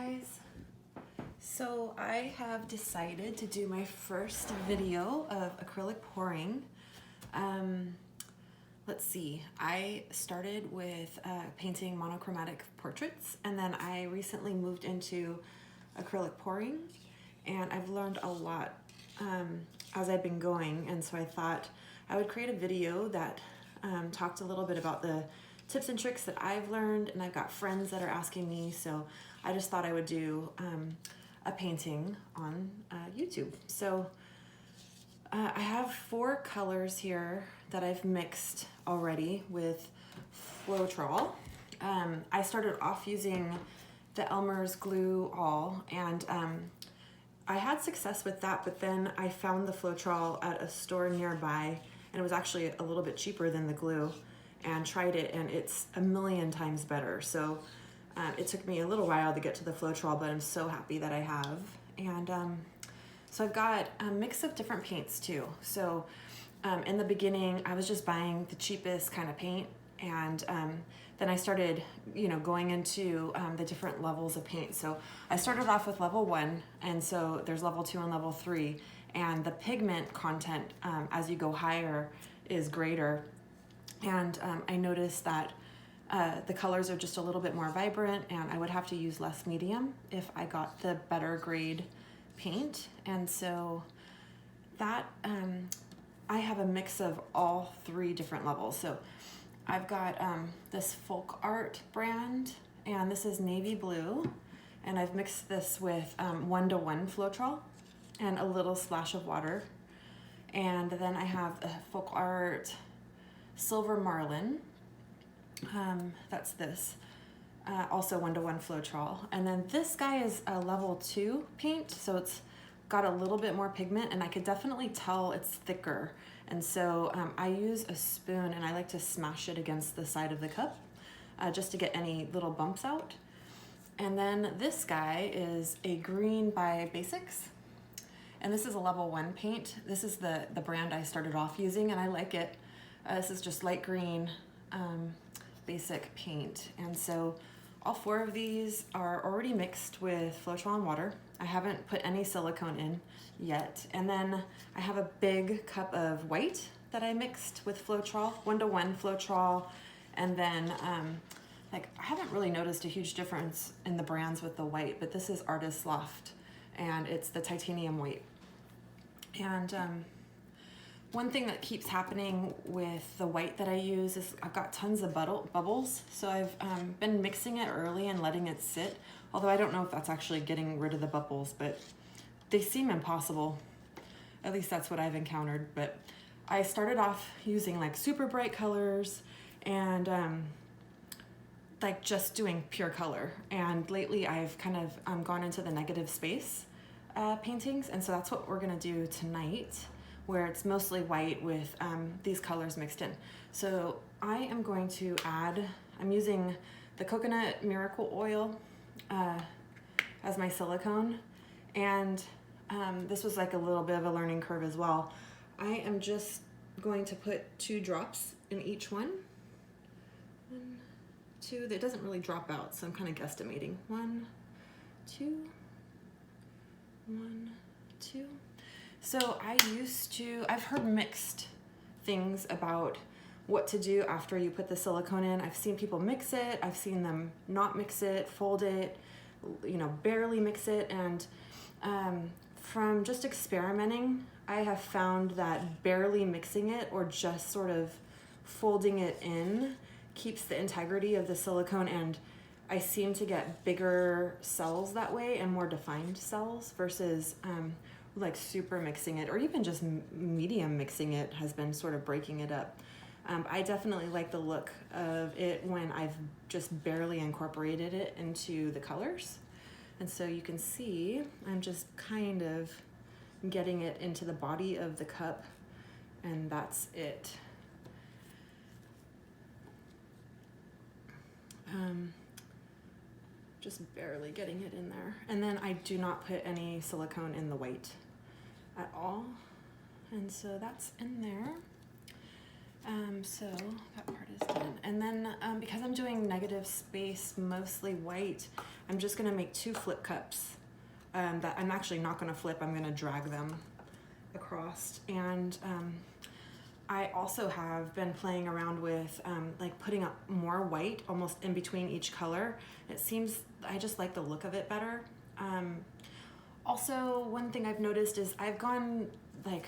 guys. So I have decided to do my first video of acrylic pouring. Let's see, I started with painting monochromatic portraits, and then I recently moved into acrylic pouring, and I've learned a lot as I've been going, and so I thought I would create a video that talked a little bit about the tips and tricks that I've learned, and I've got friends that are asking me, so I just thought I would do a painting on YouTube. So I have 4 colors here that I've mixed already with Floetrol. I started off using the Elmer's Glue All, and I had success with that, but then I found the Floetrol at a store nearby, and it was actually a little bit cheaper than the glue, and tried it, and it's a million times better. So it took me a little while to get to the Floetrol, but I'm so happy that I have. And so I've got a mix of different paints too. So in the beginning, I was just buying the cheapest kind of paint, and then I started, going into the different levels of paint. So I started off with level 1, and so there's level 2 and level 3, and the pigment content as you go higher is greater. And I noticed that the colors are just a little bit more vibrant, and I would have to use less medium if I got the better grade paint. And so that I have a mix of all 3 different levels. So I've got this Folk Art brand, and this is navy blue, and I've mixed this with 1:1 Floetrol and a little splash of water. And then I have a Folk Art Silver Marlin, that's this, also 1:1 Floetrol. And then this guy is a level 2 paint, so it's got a little bit more pigment, and I could definitely tell it's thicker. And so I use a spoon, and I like to smash it against the side of the cup just to get any little bumps out. And then this guy is a green by Basics, and this is a level 1 paint. This is the brand I started off using, and I like it. This is just light green basic paint. And so all 4 of these are already mixed with Floetrol and water. I haven't put any silicone in yet. And then I have a big cup of white that I mixed with Floetrol, 1:1 Floetrol. And then I haven't really noticed a huge difference in the brands with the white, but this is Artist Loft, and it's the titanium white. And one thing that keeps happening with the white that I use is I've got tons of bubbles. So I've been mixing it early and letting it sit, although I don't know if that's actually getting rid of the bubbles, but they seem impossible. At least that's what I've encountered. But I started off using like super bright colors and like just doing pure color. And lately I've kind of gone into the negative space paintings, and so that's what we're gonna do tonight, where it's mostly white with these colors mixed in. So I am going to add, I'm using the coconut miracle oil as my silicone, and this was like a little bit of a learning curve as well. I am just going to put 2 drops in each one. 1, 2, that doesn't really drop out, so I'm kind of guesstimating. 1, 2, 1, 2. So I've heard mixed things about what to do after you put the silicone in. I've seen people mix it, I've seen them not mix it, fold it, barely mix it. And from just experimenting, I have found that barely mixing it or just sort of folding it in keeps the integrity of the silicone, and I seem to get bigger cells that way and more defined cells versus like super mixing it, or even just medium mixing it has been sort of breaking it up. I definitely like the look of it when I've just barely incorporated it into the colors. And so you can see I'm just kind of getting it into the body of the cup, and that's it. Just barely getting it in there. And then I do not put any silicone in the white at all. And so that's in there. So that part is done. And then because I'm doing negative space, mostly white, I'm just gonna make 2 flip cups that I'm actually not gonna flip, I'm gonna drag them across. And I also have been playing around with like putting up more white almost in between each color. It seems, I just like the look of it better. Also, one thing I've noticed is I've gone like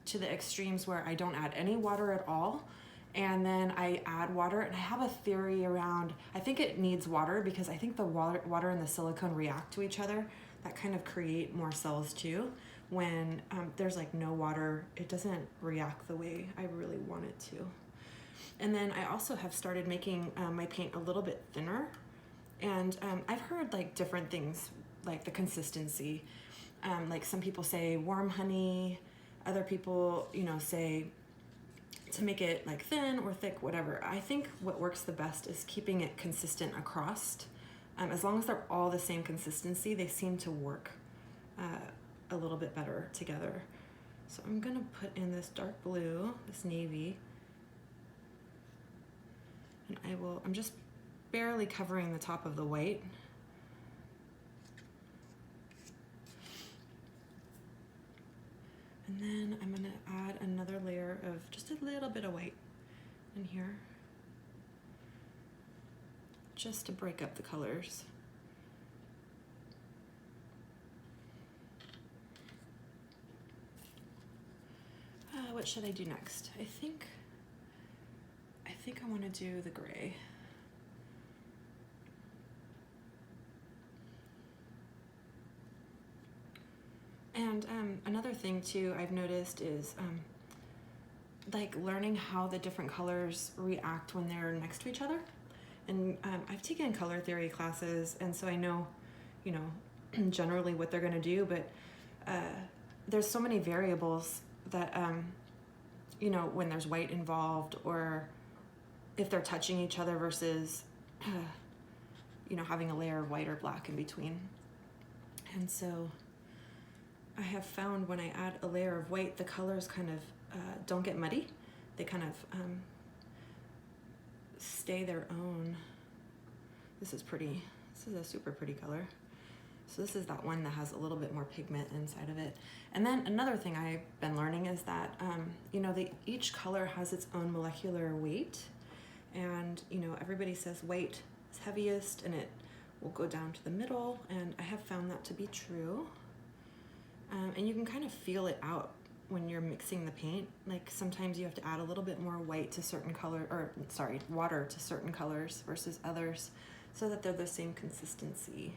to the extremes where I don't add any water at all, and then I add water, and I have a theory around, I think it needs water because I think the water and the silicone react to each other. That kind of create more cells too. When there's like no water, it doesn't react the way I really want it to. And then I also have started making my paint a little bit thinner, and I've heard like different things, like the consistency. Like some people say warm honey, other people, you know, say to make it like thin or thick, whatever. I think what works the best is keeping it consistent across. As long as they're all the same consistency, they seem to work a little bit better together. So I'm gonna put in this dark blue, this navy, and I'm just barely covering the top of the white. And then I'm gonna add another layer of just a little bit of white in here, just to break up the colors. What should I do next? I think I want to do the gray. And another thing too I've noticed is like learning how the different colors react when they're next to each other. And I've taken color theory classes, and so I know, you know, generally what they're gonna do, but there's so many variables that, you know, when there's white involved, or if they're touching each other versus, you know, having a layer of white or black in between. And so I have found when I add a layer of white, the colors kind of don't get muddy. They kind of stay their own. This is pretty. This is a super pretty color. So this is that one that has a little bit more pigment inside of it. And then another thing I've been learning is that, you know, each color has its own molecular weight. And, you know, everybody says white is heaviest and it will go down to the middle. And I have found that to be true. And you can kind of feel it out when you're mixing the paint. Like sometimes you have to add a little bit more white to certain color, or sorry, water to certain colors versus others, so that they're the same consistency.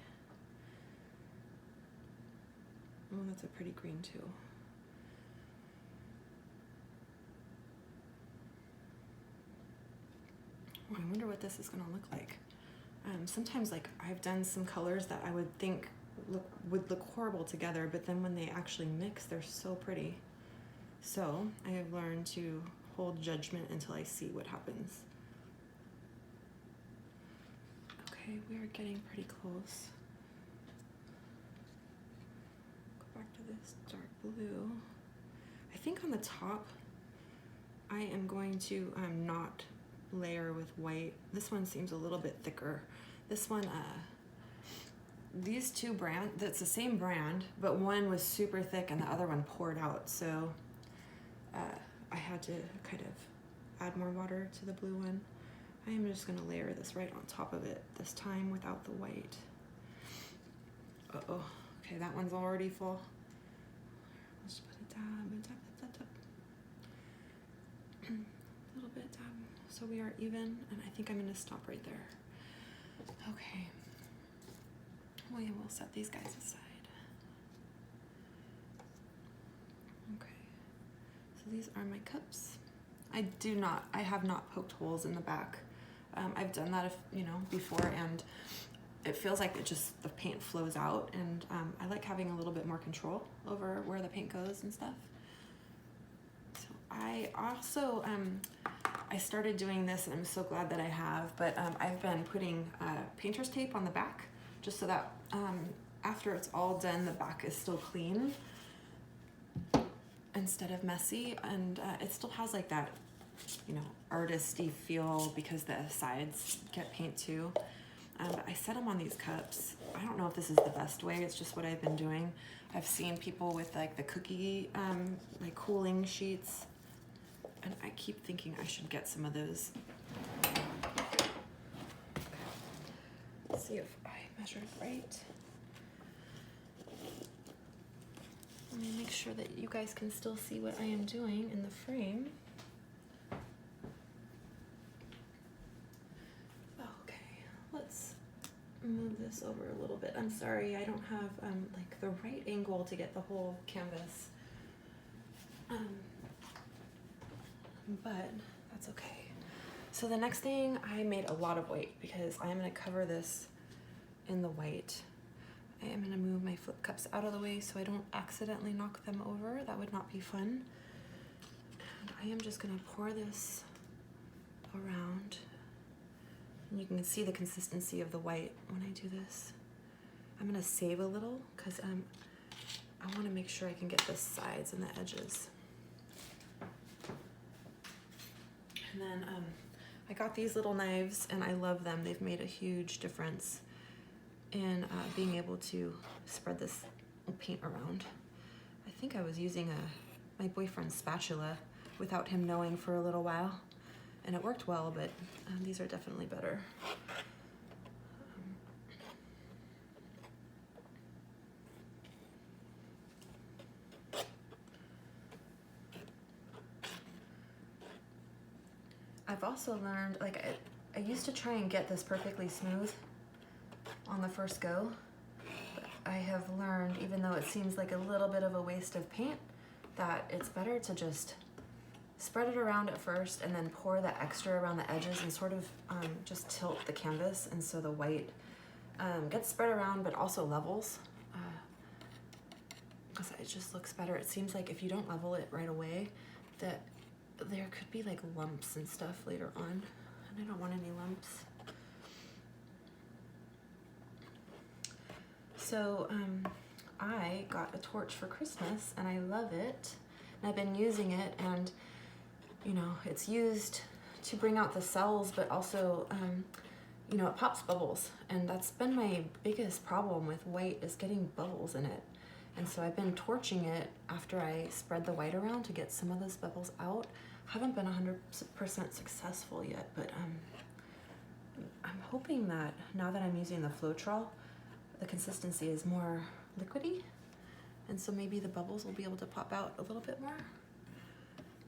Oh, that's a pretty green too. Oh, I wonder what this is gonna look like. Sometimes like I've done some colors that I would think would look horrible together, but then when they actually mix, they're so pretty. So I have learned to hold judgment until I see what happens. Okay, we are getting pretty close. Go back to this dark blue. I think on the top, I am going to not layer with white. This one seems a little bit thicker. This one, these two brands, that's the same brand, but one was super thick and the other one poured out. So I had to kind of add more water to the blue one. I am just gonna layer this right on top of it, this time without the white. Uh-oh, okay, that one's already full. Let's put a dab. A little bit dab, so we are even, and I think I'm gonna stop right there. Okay. We will set these guys aside. Okay, so these are my cups. I have not poked holes in the back. I've done that, before, and it feels like the paint flows out, and I like having a little bit more control over where the paint goes and stuff. So I also, I started doing this, and I'm so glad that I have, but I've been putting painter's tape on the back, just so that after it's all done, the back is still clean instead of messy, and it still has like that you know, artisty feel because the sides get paint too. But I set them on these cups. I don't know if this is the best way. It's just what I've been doing. I've seen people with like the cookie, like cooling sheets. And I keep thinking I should get some of those. Let's see if I measured right. Let me make sure that you guys can still see what I am doing in the frame. Okay, let's move this over a little bit. I'm sorry, I don't have like the right angle to get the whole canvas. But that's okay. So the next thing, I made a lot of white because I am gonna cover this in the white. I am gonna move my flip cups out of the way so I don't accidentally knock them over. That would not be fun. And I am just gonna pour this around. And you can see the consistency of the white when I do this. I'm gonna save a little because I wanna make sure I can get the sides and the edges. And then I got these little knives and I love them. They've made a huge difference in being able to spread this paint around. I think I was using my boyfriend's spatula without him knowing for a little while, and it worked well, but these are definitely better. I've also learned, like I used to try and get this perfectly smooth on the first go, but I have learned, even though it seems like a little bit of a waste of paint, that it's better to just spread it around at first and then pour the extra around the edges and sort of just tilt the canvas, and so the white gets spread around but also levels, because it just looks better. It seems like if you don't level it right away, that there could be like lumps and stuff later on, and I don't want any lumps. So I got a torch for Christmas and I love it. And I've been using it, and you know, it's used to bring out the cells, but also you know, it pops bubbles, and that's been my biggest problem with white, is getting bubbles in it. And so I've been torching it after I spread the white around to get some of those bubbles out. Haven't been 100% successful yet, but I'm hoping that now that I'm using the Floetrol, the consistency is more liquidy, and so maybe the bubbles will be able to pop out a little bit more.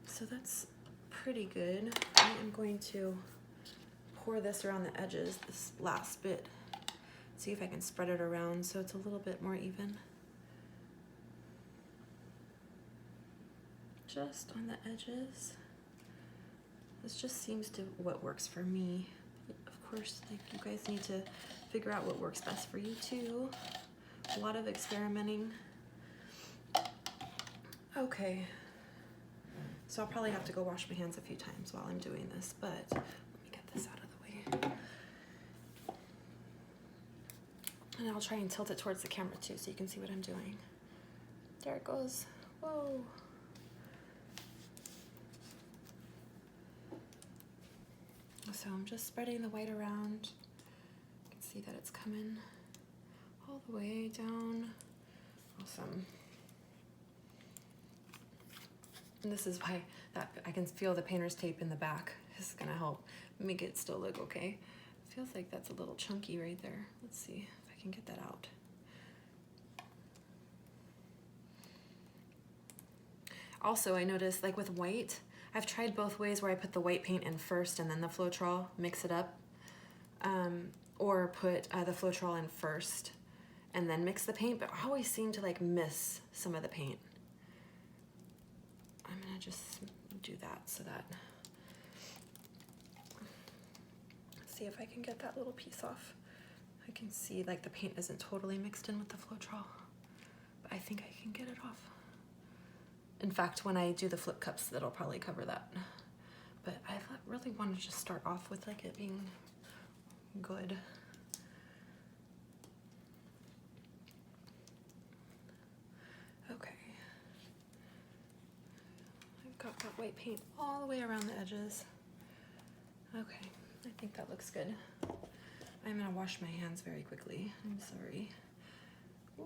So that's pretty good. I am going to pour this around the edges, this last bit. See if I can spread it around so it's a little bit more even. Just on the edges. This just seems to what works for me. Of course, like, you guys need to figure out what works best for you too. A lot of experimenting. Okay. So I'll probably have to go wash my hands a few times while I'm doing this, but let me get this out of the way. And I'll try and tilt it towards the camera too so you can see what I'm doing. There it goes. Whoa. So I'm just spreading the white around. You can see that it's coming all the way down. Awesome. And this is why that I can feel the painter's tape in the back. This is gonna help make it still look okay. It feels like that's a little chunky right there. Let's see if I can get that out. Also, I noticed, like with white, I've tried both ways, where I put the white paint in first and then the Floetrol, mix it up, or put the Floetrol in first and then mix the paint, but I always seem to like miss some of the paint. I'm gonna just do that so that, see if I can get that little piece off. I can see like the paint isn't totally mixed in with the Floetrol, but I think I can get it off. In fact, when I do the flip cups, that'll probably cover that. But I really want to just start off with like it being good. Okay. I've got that white paint all the way around the edges. Okay, I think that looks good. I'm gonna wash my hands very quickly. I'm sorry. Ooh.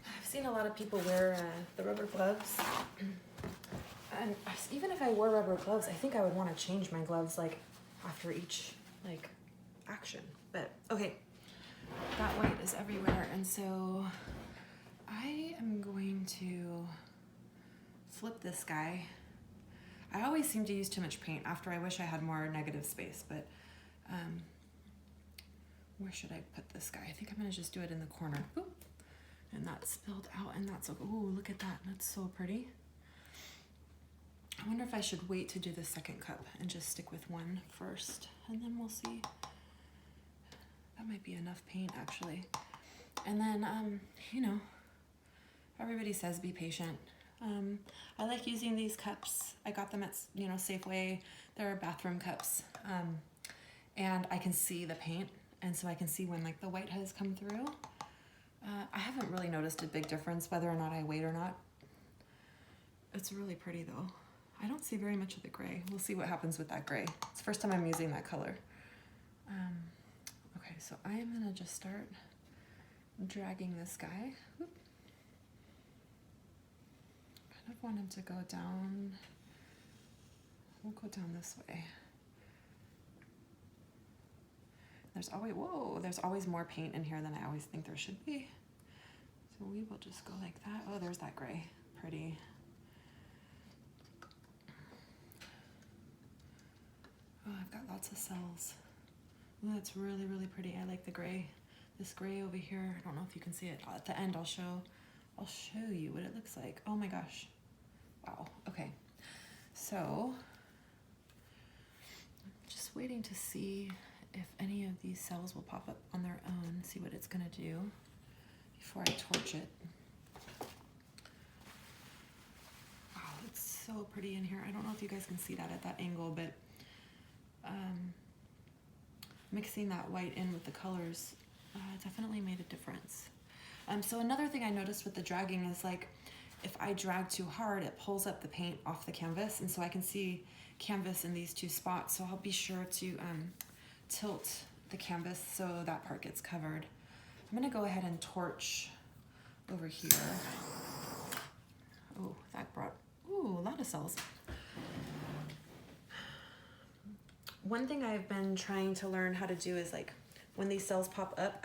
I've seen a lot of people wear the rubber gloves. And even if I wore rubber gloves, I think I would want to change my gloves like after each like action. But okay, that white is everywhere, and so I am going to flip this guy. I always seem to use too much paint after I wish I had more negative space, but where should I put this guy? I think I'm gonna just do it in the corner. Boop. And that spilled out, and that's, ooh, look at that, that's so pretty. I wonder if I should wait to do the second cup and just stick with one first, and then we'll see. That might be enough paint, actually. And then, you know, everybody says be patient. I like using these cups. I got them at, you know, Safeway. They're bathroom cups. And I can see the paint, and so I can see when like the white has come through. I haven't really noticed a big difference whether or not I wait or not. It's really pretty though. I don't see very much of the gray. We'll see what happens with that gray. It's the first time I'm using that color. Okay, so I am gonna just start dragging this guy. Whoop. Kind of want him to go down. We'll go down this way. There's always, whoa, there's always more paint in here than I always think there should be. So we will just go like that. Oh, there's that gray. Pretty. Oh, I've got lots of cells. Oh, that's really, really pretty. I like the gray. This gray over here, I don't know if you can see it. At the end, I'll show you what it looks like. Oh my gosh. Wow, okay. So, I'm just waiting to see if any of these cells will pop up on their own, see what it's gonna do before I torch it. Wow, it's so pretty in here. I don't know if you guys can see that at that angle, but mixing that white in with the colors definitely made a difference. So another thing I noticed with the dragging is like, if I drag too hard, it pulls up the paint off the canvas, and so I can see canvas in these two spots, so I'll be sure to tilt the canvas so that part gets covered. I'm gonna go ahead and torch over here. Oh, that brought, ooh, a lot of cells. One thing I've been trying to learn how to do is like, when these cells pop up,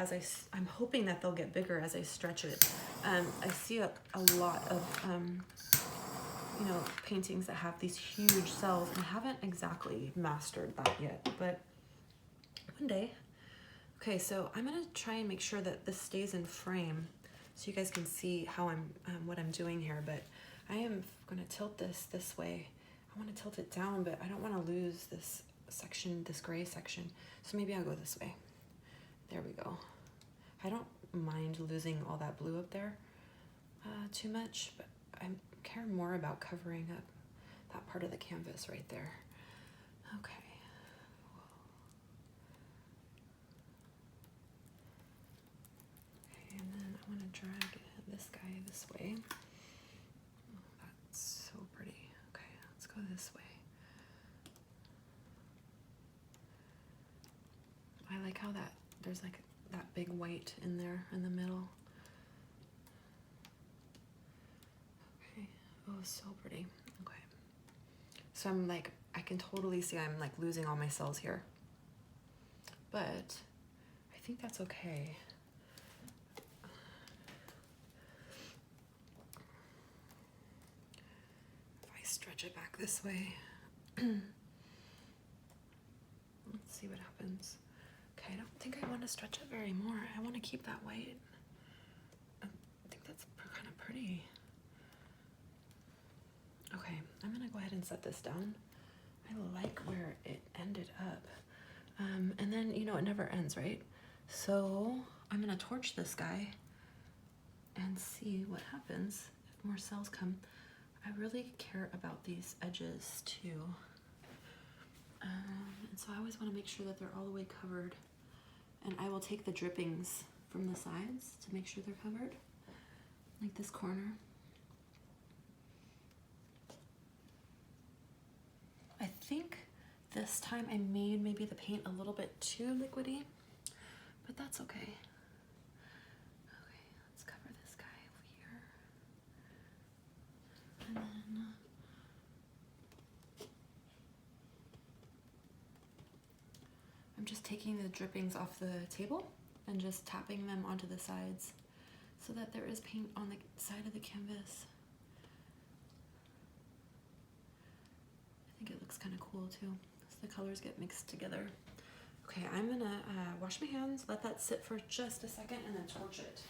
I'm hoping that they'll get bigger as I stretch it. I see a lot of, you know, paintings that have these huge cells, and I haven't exactly mastered that yet, but one day. Okay, so I'm gonna try and make sure that this stays in frame so you guys can see how what I'm doing here, but I am gonna tilt this way. I wanna tilt it down, but I don't wanna lose this section, this gray section. So maybe I'll go this way. There we go. I don't mind losing all that blue up there too much, but I care more about covering up that part of the canvas right there. Okay. Okay, and then I want to drag this guy this way. Oh, that's so pretty. Okay, let's go this way. I like how there's like that big white in there in the middle. Okay, oh, so pretty. Okay, so I'm like, I can totally see I'm like losing all my cells here, but I think that's okay. If I stretch it back this way, let's see what happens. Okay, I don't think I want to stretch it very more. I want to keep that white. I think that's kind of pretty. Okay, I'm gonna go ahead and set this down. I like where it ended up. And then, you know, it never ends, right? So I'm gonna torch this guy and see what happens if more cells come. I really care about these edges too. And so I always want to make sure that they're all the way covered. And I will take the drippings from the sides to make sure they're covered, like this corner. I think this time I made maybe the paint a little bit too liquidy, but that's okay. Okay, let's cover this guy over here. And then I'm just taking the drippings off the table and just tapping them onto the sides so that there is paint on the side of the canvas. I think it looks kind of cool too, so the colors get mixed together. Okay, I'm gonna wash my hands, let that sit for just a second, and then torch it.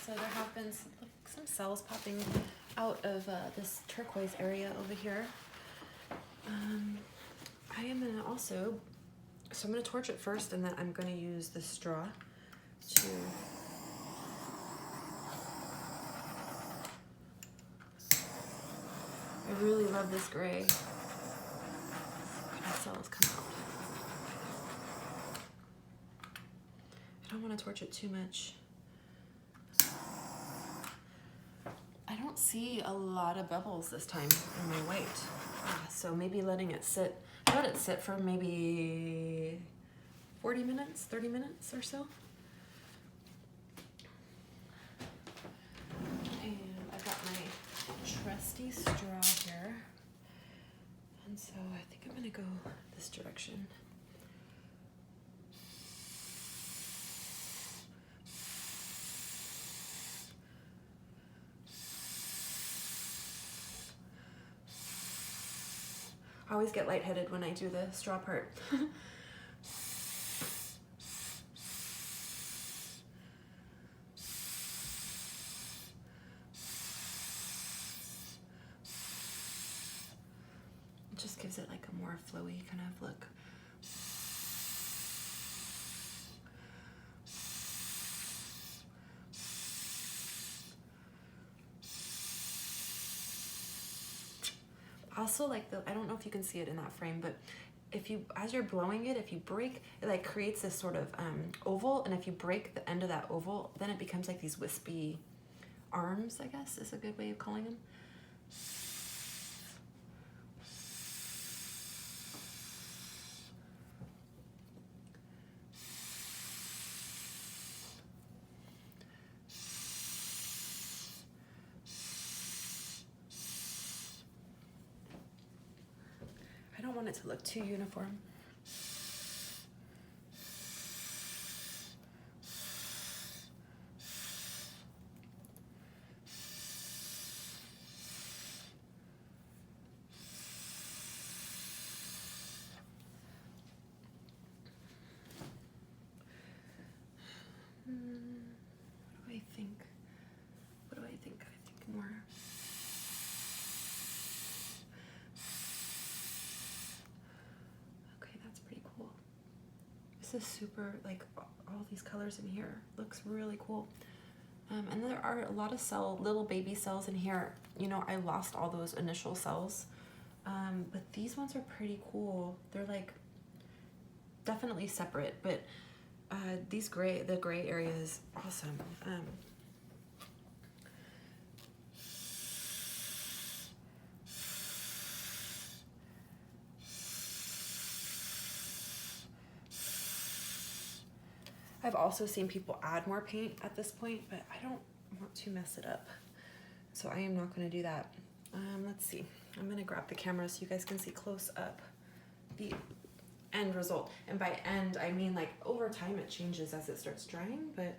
So there have been some cells popping out of this turquoise area over here. I am gonna also, so I'm gonna torch it first, and then I'm gonna use the straw to I really love this gray. The cells come out. I don't want to torch it too much. I don't see a lot of bubbles this time in my white. So maybe letting it sit, I let it sit for maybe 40 minutes, 30 minutes or so. And I've got my trusty straw here. And so I think I'm gonna go this direction. I always get lightheaded when I do the straw part. It just gives it like a more flowy kind of look. Also, like I don't know if you can see it in that frame, but if you, as you're blowing it, if you break, it like creates this sort of oval, and if you break the end of that oval, then it becomes like these wispy arms, I guess is a good way of calling them. I don't want it to look too uniform. What do I think? What do I think? I think more. Okay, that's pretty cool. This is super, like all these colors in here. Looks really cool. And there are a lot of little baby cells in here. You know, I lost all those initial cells. But these ones are pretty cool. They're like definitely separate, but the gray area is awesome. I've also seen people add more paint at this point, but I don't want to mess it up. So I am not gonna do that. Let's see, I'm gonna grab the camera so you guys can see close up the end result. And by end, I mean like over time it changes as it starts drying, but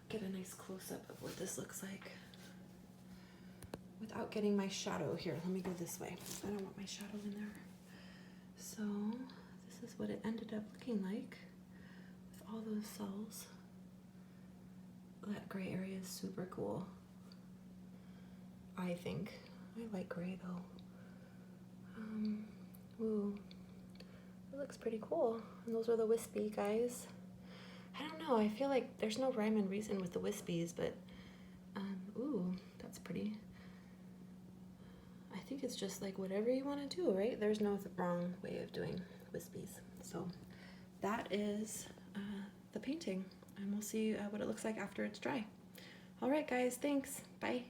get a nice close up of what this looks like without getting my shadow here. Let me go this way. I don't want my shadow in there. So this is what it ended up looking like with all those cells. That gray area is super cool. I think. I like gray though. Ooh, it looks pretty cool. And those are the wispy guys. I don't know, I feel like there's no rhyme and reason with the wispies, but ooh, that's pretty. I think it's just like whatever you want to do, right? There's no wrong way of doing wispies. So that is the painting, and we'll see what it looks like after it's dry. All right, guys, thanks. Bye.